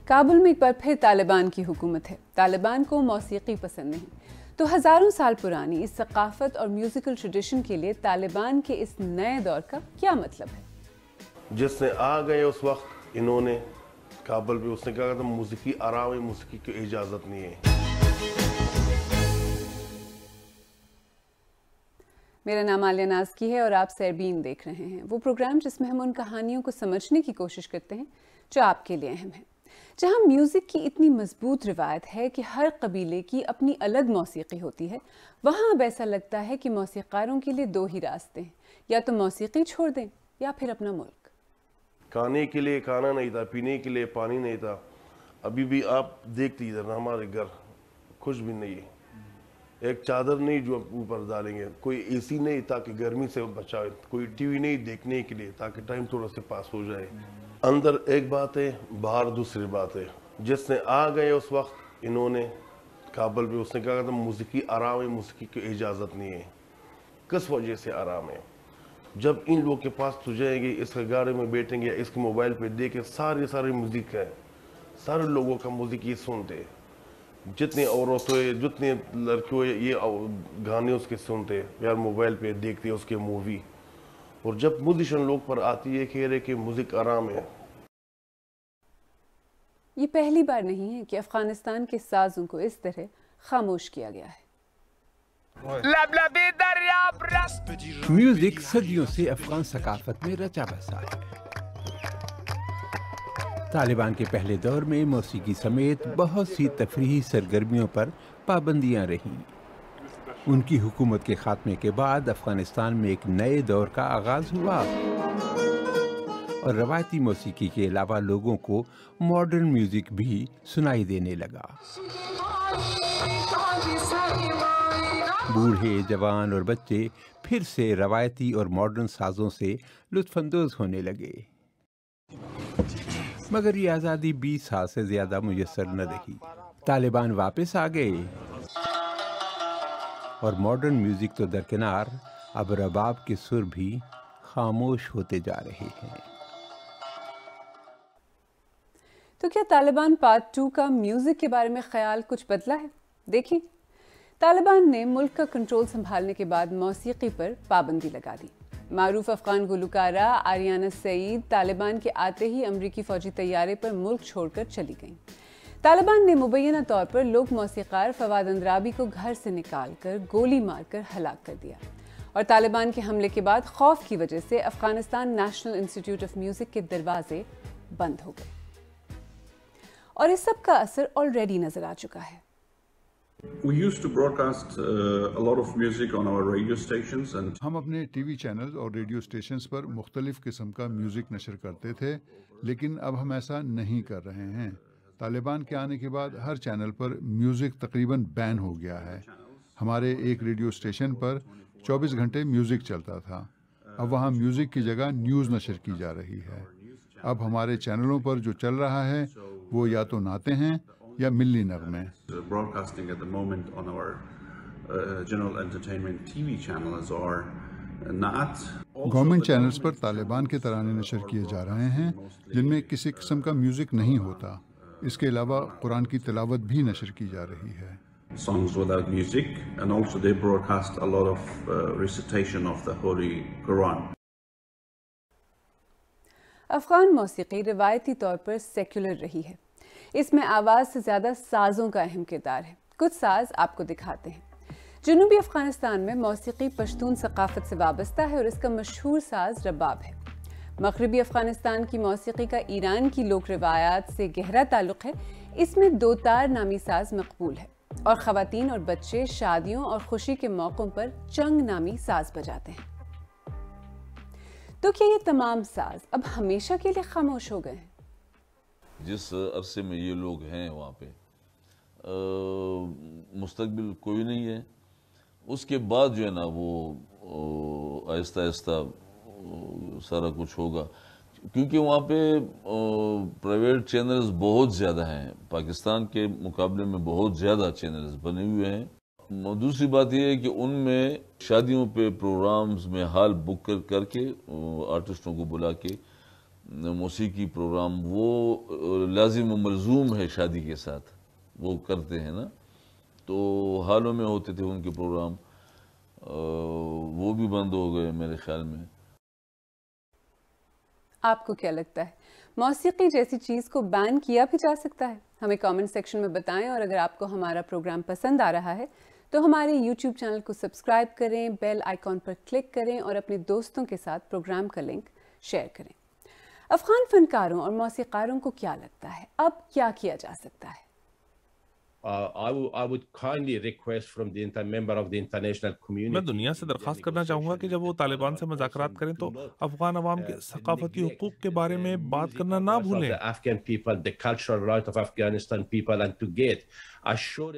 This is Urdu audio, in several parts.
کابل میں ایک بار پھر طالبان کی حکومت ہے۔ طالبان کو موسیقی پسند نہیں، تو ہزاروں سال پرانی اس ثقافت اور میوزیکل ٹریڈیشن کے لیے طالبان کے اس نئے دور کا کیا مطلب ہے؟ جس نے آ گئے اس وقت انہوں نے کابل پہ، اس نے کہا تھا موسیقی آرام ہے، موسیقی کی اجازت نہیں ہے۔ میرا نام عالیہ نازکی ہے اور آپ سیربین دیکھ رہے ہیں، وہ پروگرام جس میں ہم ان کہانیوں کو سمجھنے کی کوشش کرتے ہیں جو آپ کے لیے اہم ہیں۔ جہاں میوزک کی اتنی مضبوط روایت ہے کہ ہر قبیلے کی اپنی الگ موسیقی ہوتی ہے، وہاں اب ایسا لگتا ہے کہ موسیقاروں کے لیے دو ہی راستے ہیں، یا تو موسیقی چھوڑ دیں یا پھر اپنا ملک۔ کھانے کے لیے کھانا نہیں تھا، پینے کے لیے پانی نہیں تھا۔ ابھی بھی آپ دیکھتے ادھر ہمارے گھر کچھ بھی نہیں ہے، ایک چادر نہیں جو اوپر ڈالیں گے، کوئی اے سی نہیں تاکہ گرمی سے بچائے، کوئی ٹی وی نہیں دیکھنے کے لیے تاکہ ٹائم تھوڑا سے پاس ہو جائے۔ اندر ایک بات ہے، باہر دوسری بات ہے۔ جس نے آ گئے اس وقت انہوں نے کابل پہ، اس نے کہا تھا موسیقی آرام ہے، موسیقی کی اجازت نہیں ہے۔ کس وجہ سے آرام ہے؟ جب ان لوگوں کے پاس تو جائیں گے، اس کے گاڑی میں بیٹھیں گے، اس کے موبائل پہ دیکھیں، ساری موزیک ہے، سارے لوگوں کا موسیقی یہ سنتے، جتنے عورتوں جتنے لڑکیوں یہ گانے اس کے سنتے یار، موبائل پہ دیکھتے اس کے مووی۔ اور جب موزیشن لوگ پر آتی ہے کہہ رہے کہ موزیک آرام ہے۔ یہ پہلی بار نہیں ہے کہ افغانستان کے سازوں کو اس طرح خاموش کیا گیا ہے۔ میوزک صدیوں سے افغان ثقافت میں رچا بسا ہے۔ طالبان کے پہلے دور میں موسیقی سمیت بہت سی تفریحی سرگرمیوں پر پابندیاں رہیں۔ ان کی حکومت کے خاتمے کے بعد افغانستان میں ایک نئے دور کا آغاز ہوا اور روایتی موسیقی کے علاوہ لوگوں کو ماڈرن میوزک بھی سنائی دینے لگا۔ بوڑھے، جوان اور بچے پھر سے روایتی اور ماڈرن سازوں سے لطف اندوز ہونے لگے، مگر یہ آزادی 20 سال سے زیادہ میسر نہ رہی۔ طالبان واپس آ گئے اور ماڈرن میوزک تو درکنار، اب رباب کے سر بھی خاموش ہوتے جا رہے ہیں۔ تو کیا طالبان پارٹ 2 کا میوزک کے بارے میں خیال کچھ بدلا ہے؟ دیکھیں، طالبان نے ملک کا کنٹرول سنبھالنے کے بعد موسیقی پر پابندی لگا دی۔ معروف افغان گلوکارہ آریانہ سعید طالبان کے آتے ہی امریکی فوجی طیارے پر ملک چھوڑ کر چلی گئیں۔ طالبان نے مبینہ طور پر لوک موسیقار فواد اندرابی کو گھر سے نکال کر گولی مار کر ہلاک کر دیا، اور طالبان کے حملے کے بعد خوف کی وجہ سے افغانستان نیشنل انسٹی ٹیوٹ آف میوزک کے دروازے بند ہو گئے، اور اس سب کا اثر آلریڈی نظر آ چکا ہے۔ We used to broadcast a lot of music on our radio stations and ہم اپنے ٹی وی چینلز اور ریڈیو اسٹیشنز پر مختلف قسم کا میوزک نشر کرتے تھے، لیکن اب ہم ایسا نہیں کر رہے ہیں۔ طالبان کے آنے کے بعد ہر چینل پر میوزک تقریباً بین ہو گیا ہے۔ ہمارے ایک ریڈیو اسٹیشن پر 24 گھنٹے میوزک چلتا تھا، اب وہاں میوزک کی جگہ نیوز نشر کی جا رہی ہے۔ اب ہمارے چینلوں پر جو چل رہا ہے وہ یا تو نعتیں ہیں یا ملی نغمے۔ broadcasting at the moment on our general entertainment TV channels are not. Government channels پر طالبان کے ترانے نشر کیے جا رہے ہیں جن میں کسی قسم کا میوزک نہیں ہوتا۔ اس کے علاوہ قرآن کی تلاوت بھی نشر کی جا رہی ہے۔ Songs without music, and also they broadcast a lot of recitation of the Holy Quran. Afghan موسیقی روایتی طور پر سیکولر رہی ہے۔ اس میں آواز سے زیادہ سازوں کا اہم کردار ہے۔ کچھ ساز آپ کو دکھاتے ہیں۔ جنوبی افغانستان میں موسیقی پشتون ثقافت سے وابستہ ہے اور اس کا مشہور ساز رباب ہے۔ مغربی افغانستان کی موسیقی کا ایران کی لوک روایات سے گہرا تعلق ہے۔ اس میں دوتار نامی ساز مقبول ہے، اور خواتین اور بچے شادیوں اور خوشی کے موقعوں پر چنگ نامی ساز بجاتے ہیں۔ تو کیا یہ تمام ساز اب ہمیشہ کے لیے خاموش ہو گئے ہیں؟ جس عرصے میں یہ لوگ ہیں وہاں پہ مستقبل کوئی نہیں ہے۔ اس کے بعد جو ہے نا وہ آہستہ آہستہ سارا کچھ ہوگا، کیونکہ وہاں پہ پرائیویٹ چینلز بہت زیادہ ہیں، پاکستان کے مقابلے میں بہت زیادہ چینلز بنے ہوئے ہیں۔ دوسری بات یہ ہے کہ ان میں شادیوں پہ پروگرامز میں ہال بک کر کے آرٹسٹوں کو بلا کے موسیقی پروگرام وہ لازم و ملزوم ہے شادی کے ساتھ، وہ کرتے ہیں نا، تو حالوں میں ہوتے تھے ان کے پروگرام، وہ بھی بند ہو گئے میرے خیال میں۔ آپ کو کیا لگتا ہے موسیقی جیسی چیز کو بین کیا بھی جا سکتا ہے؟ ہمیں کامنٹ سیکشن میں بتائیں، اور اگر آپ کو ہمارا پروگرام پسند آ رہا ہے تو ہمارے یوٹیوب چینل کو سبسکرائب کریں، بیل آئیکن پر کلک کریں اور اپنے دوستوں کے ساتھ پروگرام کا لنک شیئر کریں۔ افغان فنکاروں اور موسیقاروں کو کیا لگتا ہے اب کیا کیا جا سکتا ہے؟ I would kindly request from the member of the international community. میں دنیا سے درخواست کرنا چاہوں گا کہ جب وہ طالبان سے مذاکرات کریں تو افغان عوام کے ثقافتی حقوق کے بارے میں بات کرنا نہ بھولیں۔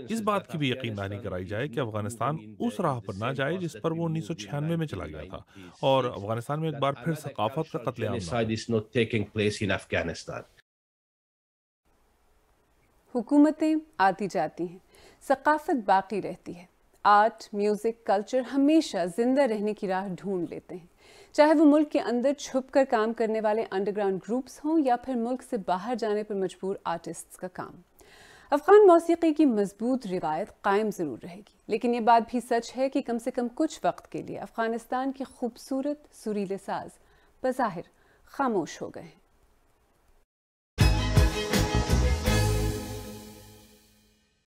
اس بات کی بھی یقین دہانی کرائی جائے کہ افغانستان اس راہ پر نہ جائے جس پر وہ 1996 میں چلا گیا تھا، اور افغانستان میں ایک بار پھر ثقافت کا قتل عام نہ ہو۔ حکومتیں آتی جاتی ہیں، ثقافت باقی رہتی ہے۔ آرٹ، میوزک، کلچر ہمیشہ زندہ رہنے کی راہ ڈھونڈ لیتے ہیں، چاہے وہ ملک کے اندر چھپ کر کام کرنے والے انڈر گراؤنڈ گروپس ہوں یا پھر ملک سے باہر جانے پر مجبور آرٹسٹس کا کام۔ افغان موسیقی کی مضبوط روایت قائم ضرور رہے گی، لیکن یہ بات بھی سچ ہے کہ کم سے کم کچھ وقت کے لیے افغانستان کے خوبصورت سریلے ساز بظاہر خاموش ہو گئے ہیں۔